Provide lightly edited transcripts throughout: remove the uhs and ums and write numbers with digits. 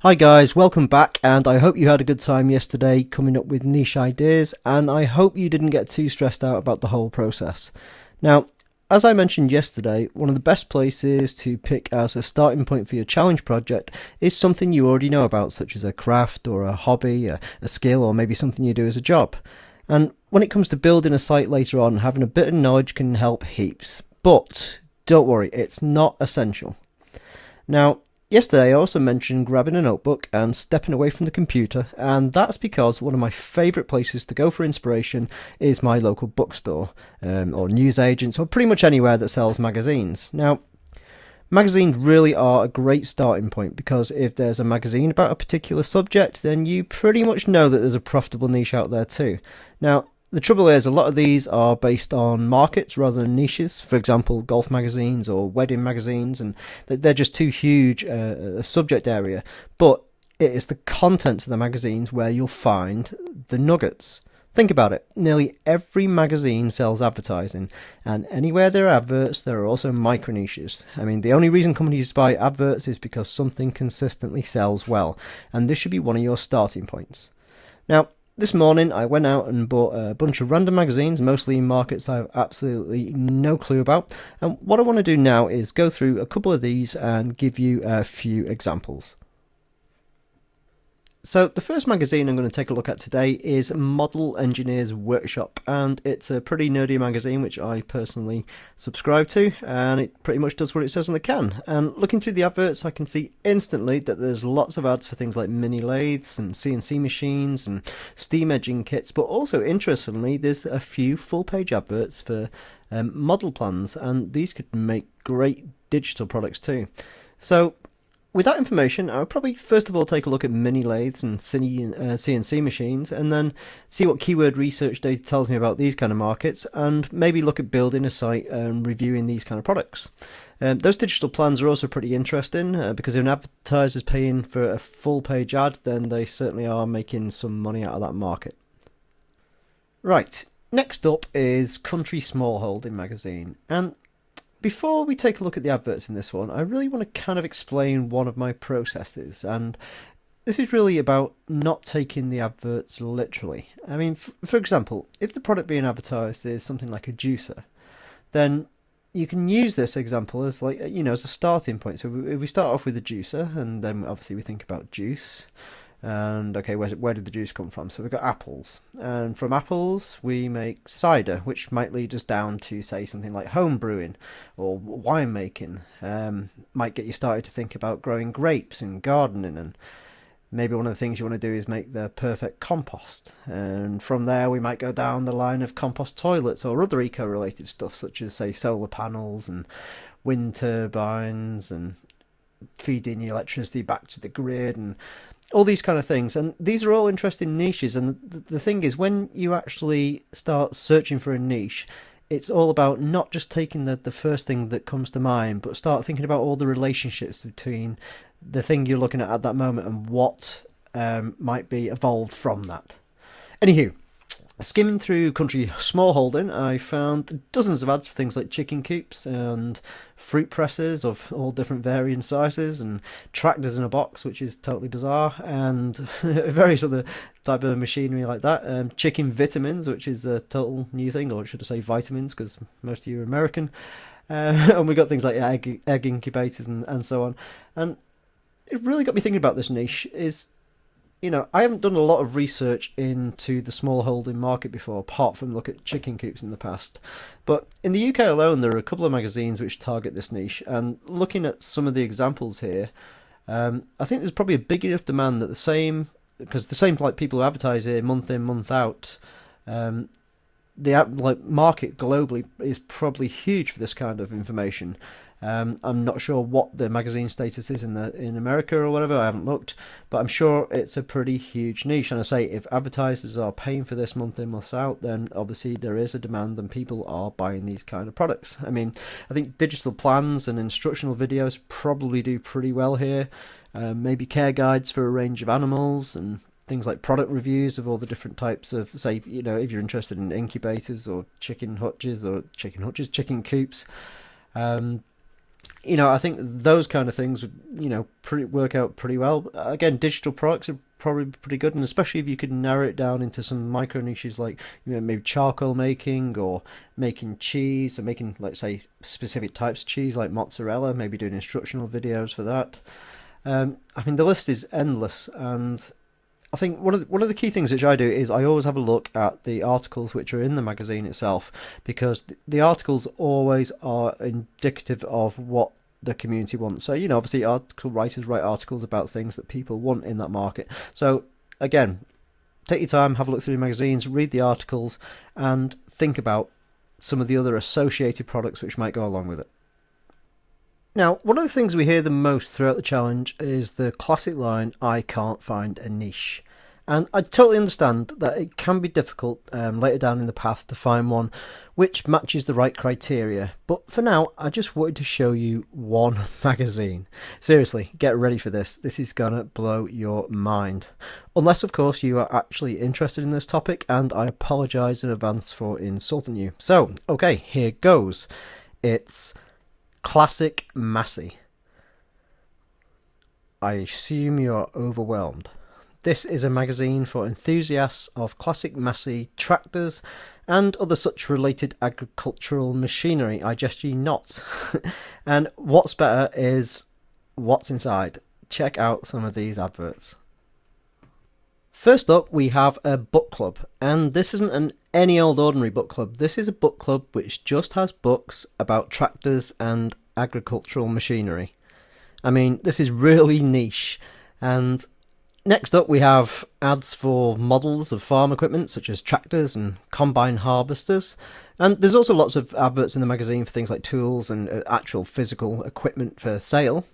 Hi guys, welcome back, and I hope you had a good time yesterday coming up with niche ideas, and I hope you didn't get too stressed out about the whole process. Now, as I mentioned yesterday, one of the best places to pick as a starting point for your challenge project is something you already know about, such as a craft or a hobby, a skill, or maybe something you do as a job. And when it comes to building a site later on, having a bit of knowledge can help heaps. But don't worry, it's not essential. Now, yesterday I also mentioned grabbing a notebook and stepping away from the computer, and that's because one of my favourite places to go for inspiration is my local bookstore, or newsagents, or pretty much anywhere that sells magazines. Now, magazines really are a great starting point because if there's a magazine about a particular subject, then you pretty much know that there's a profitable niche out there too. Now, the trouble is, a lot of these are based on markets rather than niches. For example, golf magazines or wedding magazines, and they're just too huge a subject area. But it is the contents of the magazines where you'll find the nuggets. Think about it. Nearly every magazine sells advertising, and anywhere there are adverts, there are also micro niches. I mean, the only reason companies buy adverts is because something consistently sells well, and this should be one of your starting points. Now, this morning I went out and bought a bunch of random magazines, mostly in markets I have absolutely no clue about. And what I want to do now is go through a couple of these and give you a few examples. So the first magazine I'm going to take a look at today is Model Engineer's Workshop, and it's a pretty nerdy magazine which I personally subscribe to, and it pretty much does what it says on the can. And looking through the adverts, I can see instantly that there's lots of ads for things like mini lathes and CNC machines and steam edging kits, but also interestingly there's a few full page adverts for model plans, and these could make great digital products too. So with that information, I would probably first of all take a look at mini lathes and CNC machines, and then see what keyword research data tells me about these kind of markets, and maybe look at building a site and reviewing these kind of products. Those digital plans are also pretty interesting because if an advertiser's paying for a full page ad, then they certainly are making some money out of that market. Right, next up is Country Smallholding Magazine, and before we take a look at the adverts in this one, I really want to kind of explain one of my processes, and this is really about not taking the adverts literally. I mean, for example, if the product being advertised is something like a juicer, then you can use this example as as a starting point. So we start off with a juicer, and then obviously we think about juice. And okay, where did the juice come from? So we've got apples, and from apples we make cider, which might lead us down to say something like home brewing or winemaking. Might get you started to think about growing grapes and gardening, and maybe one of the things you want to do is make the perfect compost. And from there we might go down the line of compost toilets or other eco-related stuff, such as say solar panels and wind turbines and feeding your electricity back to the grid and all these kind of things. And these are all interesting niches, and the thing is, when you actually start searching for a niche, it's all about not just taking the first thing that comes to mind, but start thinking about all the relationships between the thing you're looking at that moment and what might be evolved from that. Anywho, skimming through Country Smallholding, I found dozens of ads for things like chicken coops and fruit presses of all different varying sizes, and tractors in a box, which is totally bizarre, and various other type of machinery like that. Chicken vitamins, which is a total new thing, or should I say vitamins, because most of you are American. And we got things like egg incubators and so on. And it really got me thinking about this niche. I haven't done a lot of research into the small holding market before, apart from look at chicken coops in the past. But in the UK alone, there are a couple of magazines which target this niche, and looking at some of the examples here, I think there's probably a big enough demand that because the same like people who advertise here month in, month out, the market globally is probably huge for this kind of information. I'm not sure what the magazine status is in America or whatever. I haven't looked, but I'm sure it's a pretty huge niche. And I say, if advertisers are paying for this month in, month out, then obviously there is a demand and people are buying these kind of products. I mean, I think digital plans and instructional videos probably do pretty well here. Maybe care guides for a range of animals and things like product reviews of all the different types of, say, if you're interested in incubators or chicken coops. I think those kind of things would, work out pretty well. Again, digital products are probably pretty good, and especially if you could narrow it down into some micro niches like, maybe charcoal making or making cheese, or making, let's say, specific types of cheese like mozzarella, maybe doing instructional videos for that. I mean, the list is endless, and I think one of the key things which I do is I always have a look at the articles which are in the magazine itself, because the articles always are indicative of what the community wants. So, obviously article writers write articles about things that people want in that market. So again, take your time, have a look through the magazines, read the articles, and think about some of the other associated products which might go along with it. Now, one of the things we hear the most throughout the challenge is the classic line, "I can't find a niche." And I totally understand that it can be difficult later down in the path to find one which matches the right criteria. But for now, I just wanted to show you one magazine. Seriously, get ready for this. This is gonna blow your mind. Unless, of course, you are actually interested in this topic, and I apologise in advance for insulting you. So, okay, here goes. It's Classic Massey. I assume you are overwhelmed. This is a magazine for enthusiasts of classic Massey tractors and other such related agricultural machinery. I jest ye not. And what's better is what's inside. Check out some of these adverts. First up, we have a book club, and this isn't any old ordinary book club. This is a book club which just has books about tractors and agricultural machinery. I mean, this is really niche. And next up, we have ads for models of farm equipment such as tractors and combine harvesters. And there's also lots of adverts in the magazine for things like tools and actual physical equipment for sale.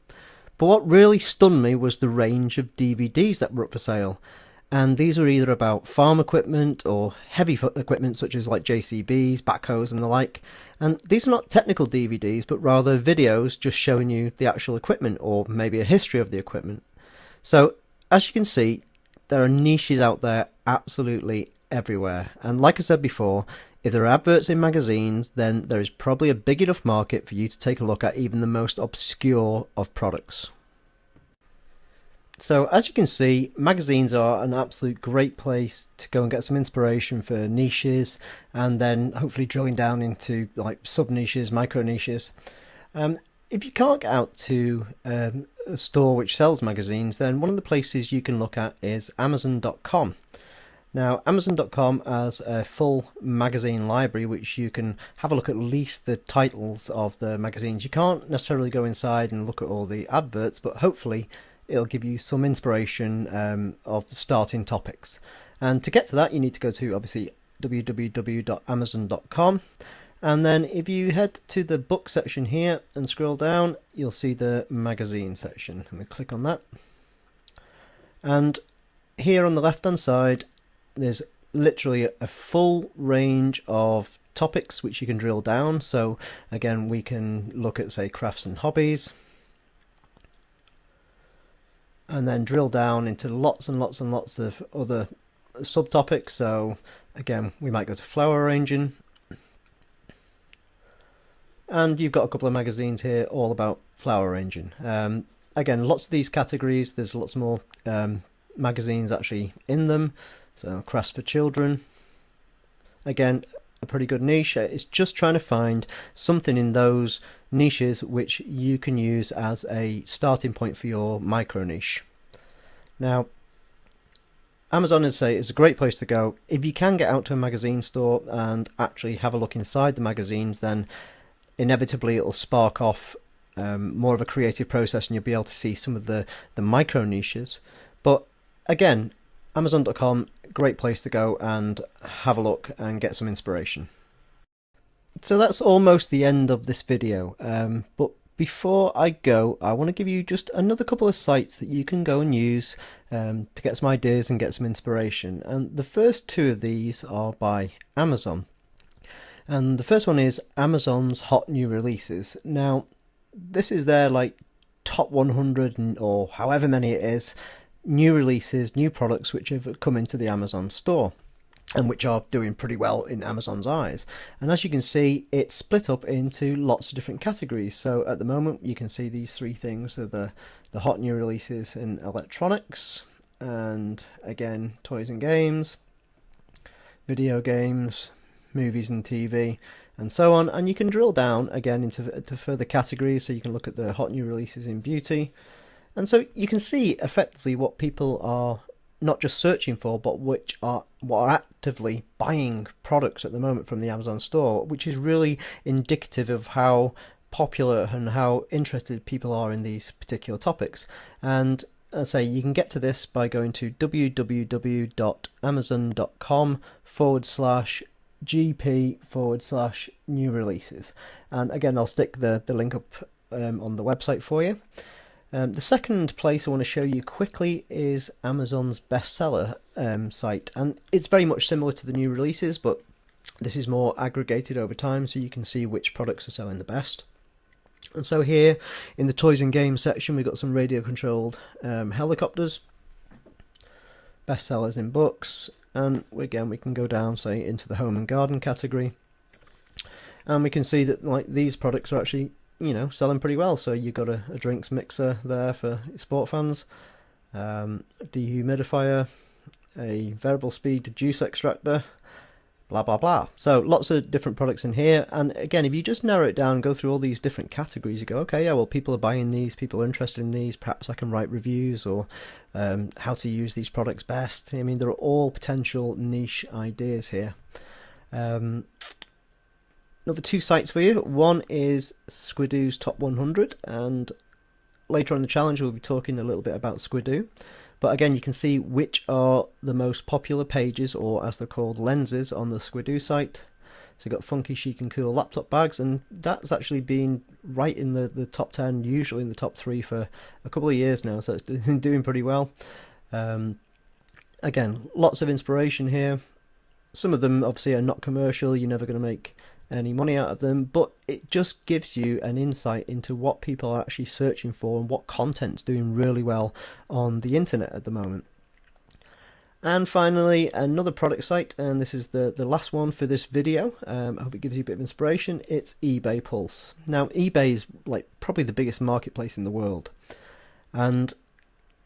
But what really stunned me was the range of DVDs that were up for sale. And these were either about farm equipment or heavy equipment such as like JCBs, backhoes and the like. And these are not technical DVDs, but rather videos just showing you the actual equipment or maybe a history of the equipment. So as you can see, there are niches out there absolutely everywhere. And like I said before, if there are adverts in magazines, then there is probably a big enough market for you to take a look at even the most obscure of products. So as you can see, magazines are an absolute great place to go and get some inspiration for niches, and then hopefully drilling down into like sub niches, micro niches. If you can't get out to a store which sells magazines, then one of the places you can look at is Amazon.com. Now, Amazon.com has a full magazine library which you can have a look at least the titles of the magazines. You can't necessarily go inside and look at all the adverts, but hopefully it'll give you some inspiration of starting topics. And to get to that, you need to go to obviously www.amazon.com. And then if you head to the book section here and scroll down, you'll see the magazine section. And we click on that. And here on the left hand side, there's literally a full range of topics which you can drill down. So again, we can look at, say, crafts and hobbies, and then drill down into lots and lots and lots of other subtopics. So again, we might go to flower arranging, and you've got a couple of magazines here all about flower arranging. Again, lots of these categories, there's lots more magazines actually in them. So crafts for children, again, a pretty good niche. It's just trying to find something in those niches which you can use as a starting point for your micro niche. Now, Amazon, I'd say, is a great place to go. If you can get out to a magazine store and actually have a look inside the magazines, then inevitably it'll spark off more of a creative process, and you'll be able to see some of the micro niches. But again, Amazon.com, great place to go and have a look and get some inspiration. So that's almost the end of this video, but before I go, I want to give you just another couple of sites that you can go and use to get some ideas and get some inspiration. And the first two of these are by Amazon. And the first one is Amazon's Hot New Releases. Now, this is their like top 100 or however many it is, new releases, new products which have come into the Amazon store. and which are doing pretty well in Amazon's eyes. And as you can see, it's split up into lots of different categories. So at the moment, you can see these three things are the hot new releases in electronics, and again, toys and games, video games, movies and TV, and so on. And you can drill down again into further categories, so you can look at the hot new releases in beauty. And so you can see effectively what people are not just searching for, but what are actively buying products at the moment from the Amazon store, which is really indicative of how popular and how interested people are in these particular topics. And as I say, you can get to this by going to www.amazon.com/GP/new releases. And again, I'll stick the link up on the website for you. The second place I want to show you quickly is Amazon's bestseller site, and it's very much similar to the new releases, but this is more aggregated over time, so you can see which products are selling the best. And so here in the toys and games section, we've got some radio controlled helicopters, bestsellers in books, and again we can go down, say, into the home and garden category, and we can see that like these products are actually, you know, selling pretty well. So you've got a drinks mixer there for sport fans, dehumidifier, a variable speed juice extractor, blah blah blah. So lots of different products in here, and again, if you just narrow it down, go through all these different categories, you go, okay, yeah, well, people are buying these, people are interested in these, perhaps I can write reviews, or how to use these products best. I mean, there are all potential niche ideas here. Another two sites for you. One is Squidoo's Top 100, and later on in the challenge we'll be talking a little bit about Squidoo. But again, you can see which are the most popular pages, or as they're called, lenses, on the Squidoo site. So you've got funky, chic and cool laptop bags, and that's actually been right in the top 10, usually in the top 3 for a couple of years now, so it's doing pretty well. Again, lots of inspiration here. Some of them obviously are not commercial, you're never going to make any money out of them, but it just gives you an insight into what people are actually searching for and what content's doing really well on the internet at the moment. And finally, another product site, and this is the last one for this video. I hope it gives you a bit of inspiration. It's eBay Pulse. Now, eBay is like probably the biggest marketplace in the world, and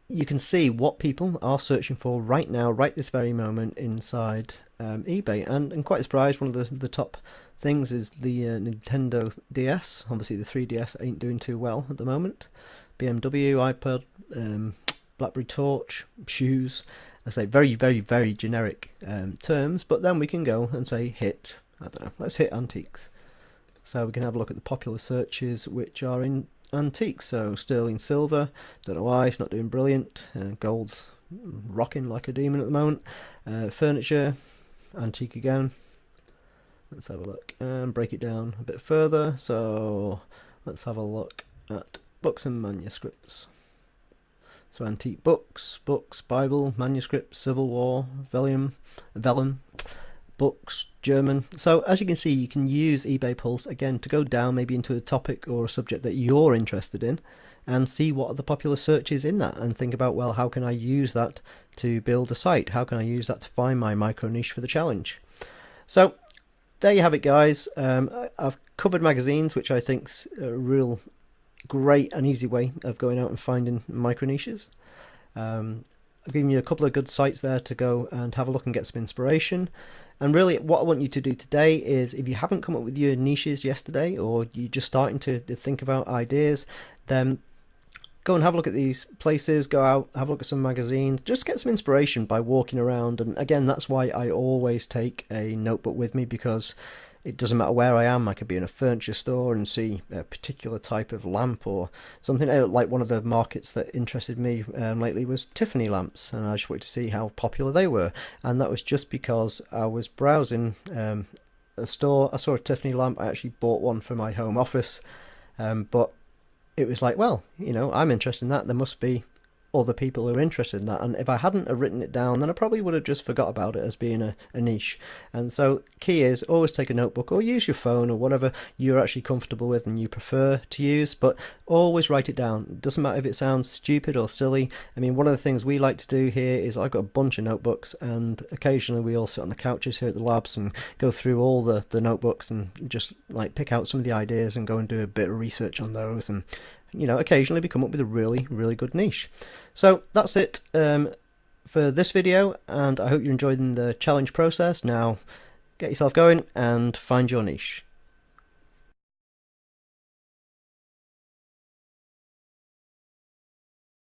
you can see what people are searching for right now, right this very moment, inside eBay. And quite surprised, one of the top things is the Nintendo DS. Obviously the 3DS ain't doing too well at the moment. BMW, iPad, BlackBerry Torch, shoes. I say very, very, very generic terms, but then we can go and say hit, I don't know, let's hit antiques. So we can have a look at the popular searches which are in antiques. So sterling silver, don't know why, it's not doing brilliant. Gold's rocking like a demon at the moment. Furniture, antique again. Let's have a look and break it down a bit further. So let's have a look at books and manuscripts. So antique books, Bible, manuscripts, Civil War, vellum, books, German. So as you can see, you can use eBay Pulse again to go down maybe into a topic or a subject that you're interested in, and see what are the popular searches in that, and think about, well, how can I use that to build a site? How can I use that to find my micro niche for the challenge? So there you have it, guys. I've covered magazines, which I think's a real great and easy way of going out and finding micro niches. I've given you a couple of good sites there to go and have a look and get some inspiration. And really what I want you to do today is, if you haven't come up with your niches yesterday, or you're just starting to think about ideas, then go and have a look at these places, go out, have a look at some magazines, just get some inspiration by walking around. And again, that's why I always take a notebook with me, because it doesn't matter where I am. I could be in a furniture store and see a particular type of lamp or something. Like one of the markets that interested me lately was Tiffany lamps, and I just wanted to see how popular they were. And that was just because I was browsing a store, I saw a Tiffany lamp, I actually bought one for my home office, but it was like, well, you know, I'm interested in that, there must be other people who are interested in that. And if I hadn't have written it down, then I probably would have just forgot about it as being a niche. And so key is always take a notebook or use your phone or whatever you're actually comfortable with and you prefer to use, but always write it down. It doesn't matter if it sounds stupid or silly. I mean, one of the things we like to do here is I've got a bunch of notebooks, and occasionally we all sit on the couches here at the labs and go through all the notebooks and just like pick out some of the ideas and go and do a bit of research on those, and occasionally we come up with a really, really good niche. So that's it for this video, and I hope you're enjoying the challenge process. Now get yourself going and find your niche.